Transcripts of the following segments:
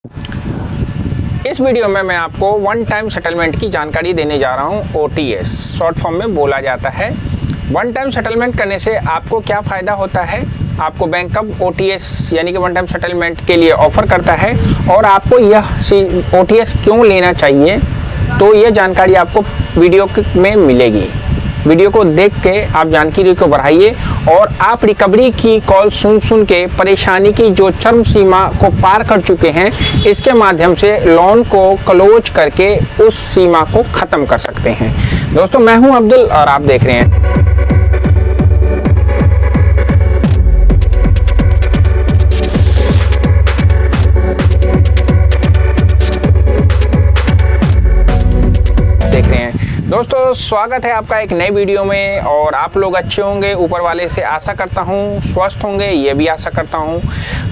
इस वीडियो में मैं आपको वन टाइम सेटलमेंट की जानकारी देने जा रहा हूं। OTS शॉर्ट फॉर्म में बोला जाता है। वन टाइम सेटलमेंट करने से आपको क्या फ़ायदा होता है, आपको बैंक कब OTS यानी कि वन टाइम सेटलमेंट के लिए ऑफ़र करता है और आपको यह OTS क्यों लेना चाहिए, तो यह जानकारी आपको वीडियो में मिलेगी। वीडियो को देख के आप जानकारी को बढ़ाइए और आप रिकवरी की कॉल सुन के परेशानी की जो चरम सीमा को पार कर चुके हैं, इसके माध्यम से लोन को क्लोज करके उस सीमा को ख़त्म कर सकते हैं। दोस्तों, मैं हूं अब्दुल और आप देख रहे हैं दोस्तों, स्वागत है आपका एक नए वीडियो में। और आप लोग अच्छे होंगे, ऊपर वाले से आशा करता हूँ, स्वस्थ होंगे ये भी आशा करता हूँ।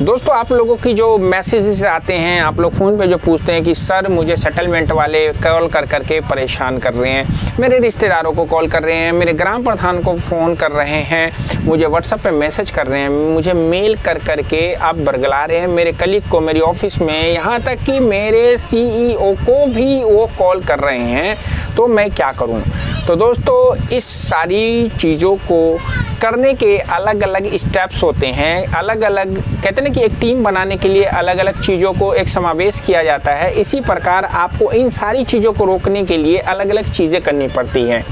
दोस्तों, आप लोगों की जो मैसेजेस आते हैं, आप लोग फ़ोन पे जो पूछते हैं कि सर मुझे सेटलमेंट वाले कॉल कर करके परेशान कर रहे हैं, मेरे रिश्तेदारों को कॉल कर रहे हैं, मेरे ग्राम प्रधान को फ़ोन कर रहे हैं, मुझे व्हाट्सएप पर मैसेज कर रहे हैं, मुझे मेल कर करके आप बरगला रहे हैं, मेरे कलीग को मेरी ऑफिस में, यहाँ तक कि मेरे CEO को भी वो कॉल कर रहे हैं, तो मैं क्या करूं। तो दोस्तों, इस सारी चीज़ों को करने के अलग अलग स्टेप्स होते हैं। अलग अलग कहते हैं ना कि एक टीम बनाने के लिए अलग अलग चीज़ों को एक समावेश किया जाता है। इसी प्रकार आपको इन सारी चीज़ों को रोकने के लिए अलग अलग चीज़ें करनी पड़ती हैं।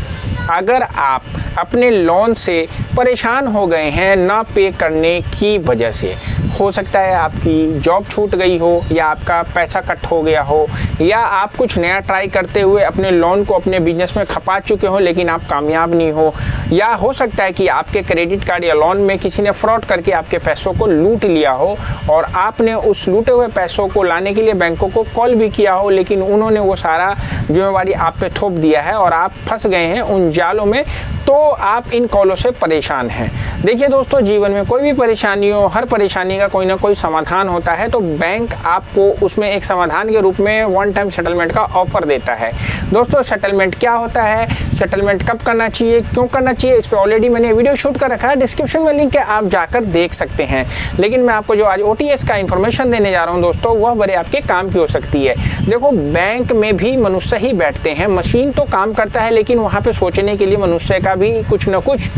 अगर आप अपने लोन से परेशान हो गए हैं ना पे करने की वजह से, हो सकता है आपकी जॉब छूट गई हो, या आपका पैसा कट हो गया हो, या आप कुछ नया ट्राई करते हुए अपने लोन को अपने बिजनेस में खपा चुके हो लेकिन आप कामयाब नहीं हो, या हो सकता है कि आपके क्रेडिट कार्ड या लोन में किसी ने फ्रॉड करके आपके पैसों को लूट लिया हो और आपने उस लूटे हुए पैसों को लाने के लिए बैंकों को कॉल भी किया हो, लेकिन उन्होंने वो सारा जिम्मेवारी आप पे थोप दिया है और आप फंस गए हैं उन जालों में। तो आप इन कॉलों से परेशान हैं। देखिए दोस्तों, जीवन में कोई भी परेशानी हो, हर परेशानी का कोई ना कोई समाधान होता है। तो बैंक आपको उसमें एक समाधान के रूप में वन टाइम सेटलमेंट का ऑफर देता है। दोस्तों, सेटलमेंट क्या होता है, सेटलमेंट कब करना चाहिए, क्यों करना चाहिए, इस पर ऑलरेडी मैंने वीडियो शूट कर रखा है, डिस्क्रिप्शन में लिंक है, आप जाकर देख सकते हैं। लेकिन मैं आपको जो आज OTS का इन्फॉर्मेशन देने जा रहा हूँ दोस्तों, वह बड़े आपके काम की हो सकती है। देखो, बैंक में भी मनुष्य ही बैठते हैं, मशीन तो काम करता है लेकिन वहाँ पे सोचने के लिए मनुष्य का भी कुछ ना कुछ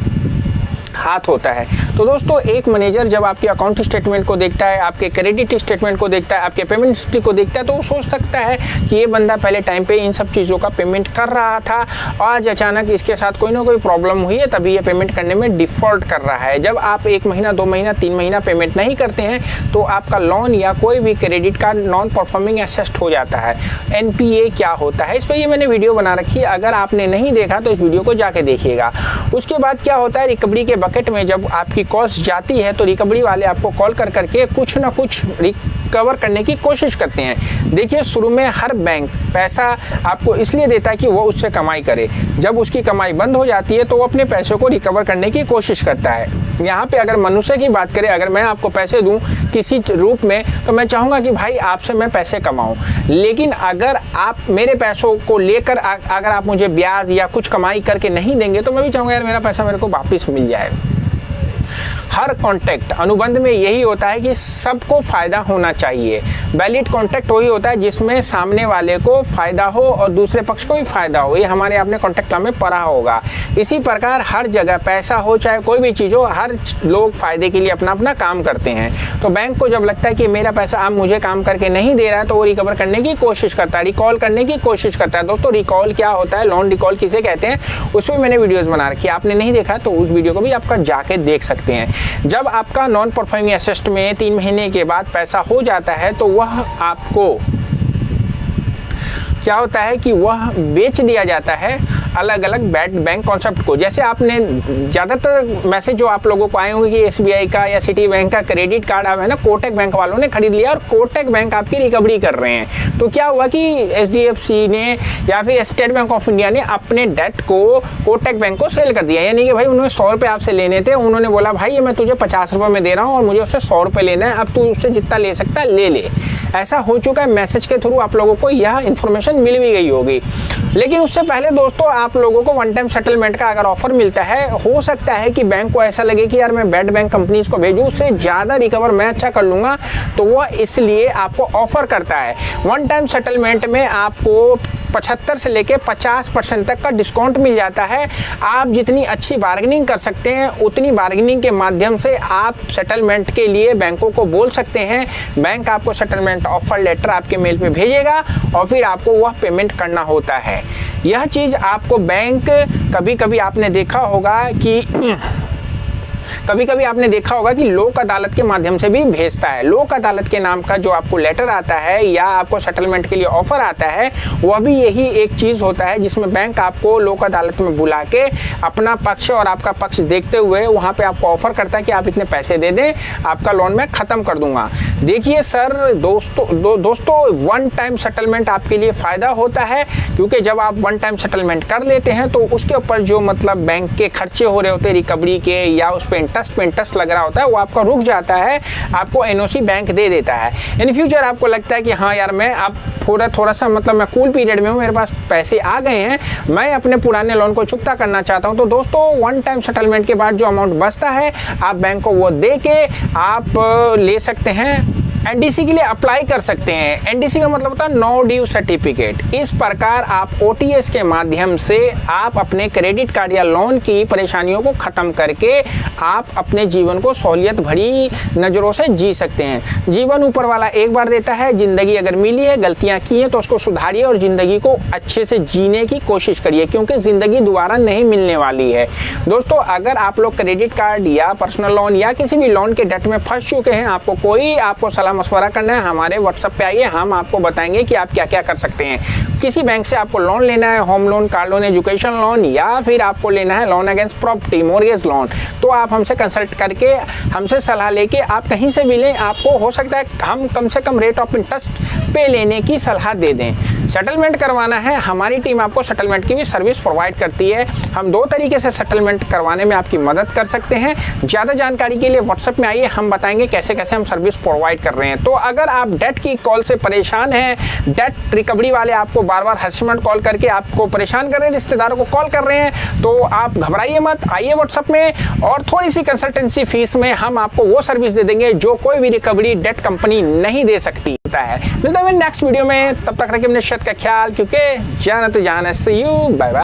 हाथ होता है। तो दोस्तों, एक मैनेजर जब आपके अकाउंट स्टेटमेंट को देखता है, आपके क्रेडिट स्टेटमेंट को देखता है, आपके पेमेंट हिस्ट्री को देखता है, तो वो सोच सकता है कि ये बंदा पहले टाइम पे इन सब चीज़ों का पेमेंट कर रहा था, आज अचानक इसके साथ कोई ना कोई प्रॉब्लम हुई है, तभी ये पेमेंट करने में डिफ़ॉल्ट कर रहा है। जब आप 1 महीना 2 महीना 3 महीना पेमेंट नहीं करते हैं तो आपका लोन या कोई भी credit card non performing asset हो जाता है। NPA क्या होता है, इस पर ये मैंने वीडियो बना रखी है, अगर आपने नहीं देखा तो इस वीडियो को जाके देखिएगा। उसके बाद क्या होता है, रिकवरी के बकेट में जब आपकी कॉस्ट जाती है तो रिकवरी वाले आपको कॉल कर करके कुछ ना कुछ रिकवर करने की कोशिश करते हैं। देखिए, शुरू में हर बैंक पैसा आपको इसलिए देता है कि वो उससे कमाई करे। जब उसकी कमाई बंद हो जाती है तो वो अपने पैसों को रिकवर करने की कोशिश करता है। यहाँ पे अगर मनुष्य की बात करें, अगर मैं आपको पैसे दूं किसी रूप में, तो मैं चाहूँगा कि भाई आपसे मैं पैसे कमाऊँ, लेकिन अगर आप मेरे पैसों को लेकर अगर आप मुझे ब्याज या कुछ कमाई करके नहीं देंगे तो मैं भी चाहूँगा यार मेरा पैसा मेरे को वापस मिल जाए। हर कॉन्ट्रैक्ट अनुबंध में यही होता है कि सबको फ़ायदा होना चाहिए। वैलिड कॉन्ट्रैक्ट वही होता है जिसमें सामने वाले को फ़ायदा हो और दूसरे पक्ष को भी फ़ायदा हो। ये हमारे आपने कॉन्ट्रैक्ट में पढ़ा होगा। इसी प्रकार हर जगह पैसा हो चाहे कोई भी चीज़ हो, हर लोग फ़ायदे के लिए अपना अपना काम करते हैं। तो बैंक को जब लगता है कि मेरा पैसा आप मुझे काम करके नहीं दे रहा है तो वो रिकवर करने की कोशिश करता है, रिकॉल करने की कोशिश करता है। दोस्तों, रिकॉल क्या होता है, लोन रिकॉल किसे कहते हैं, उस पर मैंने वीडियोज़ बना रखी है, आपने नहीं देखा तो उस वीडियो को भी आपका जाके देख सकते हैं। जब आपका नॉन परफॉर्मिंग एसेट में 3 महीने के बाद पैसा हो जाता है तो वह आपको क्या होता है कि वह बेच दिया जाता है अलग अलग बैंक कॉन्सेप्ट को। जैसे आपने ज़्यादातर मैसेज जो आप लोगों को आए होंगे कि SBI का या सिटी बैंक का क्रेडिट कार्ड अब है ना कोटक बैंक वालों ने खरीद लिया और कोटक बैंक आपकी रिकवरी कर रहे हैं। तो क्या हुआ कि HDFC ने या फिर स्टेट बैंक ऑफ इंडिया ने अपने डेट को कोटक बैंक को सेल कर दिया, यानी कि भाई उन्होंने 100 रुपये आपसे लेने थे, उन्होंने बोला भाई ये मैं तुझे 50 रुपये में दे रहा हूँ और मुझे उससे 100 रुपये लेना है, अब तू उससे जितना ले सकता है ले ले। ऐसा हो चुका है, मैसेज के थ्रू आप लोगों को यह इन्फॉर्मेशन मिल भी गई होगी। लेकिन उससे पहले दोस्तों आप लोगों को वन टाइम सेटलमेंट का अगर ऑफर मिलता है, हो सकता है कि बैंक को ऐसा लगे कि यार मैं बेड बैंक कंपनीज को भेजूं, उससे ज़्यादा रिकवर मैं अच्छा कर लूँगा, तो वह इसलिए आपको ऑफर करता है। वन टाइम सेटलमेंट में आपको 75 से लेके 50% तक का डिस्काउंट मिल जाता है। आप जितनी अच्छी बार्गेनिंग कर सकते हैं उतनी बार्गेनिंग के माध्यम से आप सेटलमेंट के लिए बैंकों को बोल सकते हैं। बैंक आपको सेटलमेंट ऑफर लेटर आपके मेल पे भेजेगा और फिर आपको वह पेमेंट करना होता है। यह चीज़ आपको बैंक कभी कभी आपने देखा होगा कि लोक अदालत के माध्यम से भी भेजता है। लोक अदालत के नाम का जो आपको लेटर आता है या आपको सेटलमेंट के लिए ऑफर आता है, वह भी यही एक चीज़ होता है जिसमें बैंक आपको लोक अदालत में बुला के अपना पक्ष और आपका पक्ष देखते हुए वहाँ पे आपको ऑफर करता है कि आप इतने पैसे दे दें, आपका लोन मैं ख़त्म कर दूंगा। देखिए सर दोस्तों वन टाइम सेटलमेंट आपके लिए फ़ायदा होता है, क्योंकि जब आप वन टाइम सेटलमेंट कर लेते हैं तो उसके ऊपर जो मतलब बैंक के खर्चे हो रहे होते हैं रिकवरी के या उस पर इंटरेस्ट लग रहा होता है, वो आपका रुक जाता है, आपको एनओसी बैंक दे देता है। इन फ्यूचर आपको लगता है कि हाँ यार मैं अब थोड़ा सा मतलब मैं कूल पीरियड में हूँ, मेरे पास पैसे आ गए हैं, मैं अपने पुराने लोन को चुकता करना चाहता हूँ, तो दोस्तों वन टाइम सेटलमेंट के बाद जो अमाउंट बचता है आप बैंक को वो दे के आप ले सकते हैं, एनडीसी के लिए अप्लाई कर सकते हैं। एनडीसी का मतलब होता है नो ड्यू सर्टिफिकेट। इस प्रकार आप ओटीएस के माध्यम से आप अपने क्रेडिट कार्ड या लोन की परेशानियों को ख़त्म करके आप अपने जीवन को सहूलियत भरी नज़रों से जी सकते हैं। जीवन ऊपर वाला एक बार देता है, ज़िंदगी अगर मिली है, गलतियाँ की हैं तो उसको सुधारिए और ज़िंदगी को अच्छे से जीने की कोशिश करिए, क्योंकि ज़िंदगी दोबारा नहीं मिलने वाली है। दोस्तों अगर आप लोग क्रेडिट कार्ड या पर्सनल लोन या किसी भी लोन के डेट में फंस चुके हैं, आपको सलाह मशवरा करना है, हमारे व्हाट्सएप पे आइए, हम आपको बताएंगे कि आप क्या क्या कर सकते हैं। किसी बैंक से आपको लोन लेना है, home loan, car loan, education loan, या फिर आपको लेना है loan against property, mortgage loan, तो आप हमसे कंसल्ट करके हमसे सलाह लेके आप कहीं से भी लें, आपको हो सकता है हम कम से कम रेट ऑफ इंटरेस्ट पे लेने की सलाह दे दें। सेटलमेंट करवाना है, हमारी टीम आपको सेटलमेंट की भी सर्विस प्रोवाइड करती है। हम 2 तरीके से सेटलमेंट करवाने में आपकी मदद कर सकते हैं। ज़्यादा जानकारी के लिए व्हाट्सएप में आइए, हम बताएंगे कैसे कैसे हम सर्विस प्रोवाइड कर रहे हैं। तो अगर आप डेट की कॉल से परेशान हैं, डेट रिकवरी वाले आपको बार बार हर्षमंद कॉल करके आपको परेशान कर रहे हैं, रिश्तेदारों को कॉल कर रहे हैं, तो आप घबराइए मत, आइए व्हाट्सएप में और थोड़ी सी कंसल्टेंसी फीस में हम आपको वो सर्विस दे देंगे जो कोई भी रिकवरी डेट कंपनी नहीं दे सकती है। मिलता है नेक्स्ट वीडियो में, तब तक रखिए अपने सेहत का ख्याल, क्योंकि जाना तो जाना। सी यू, बाय बाय।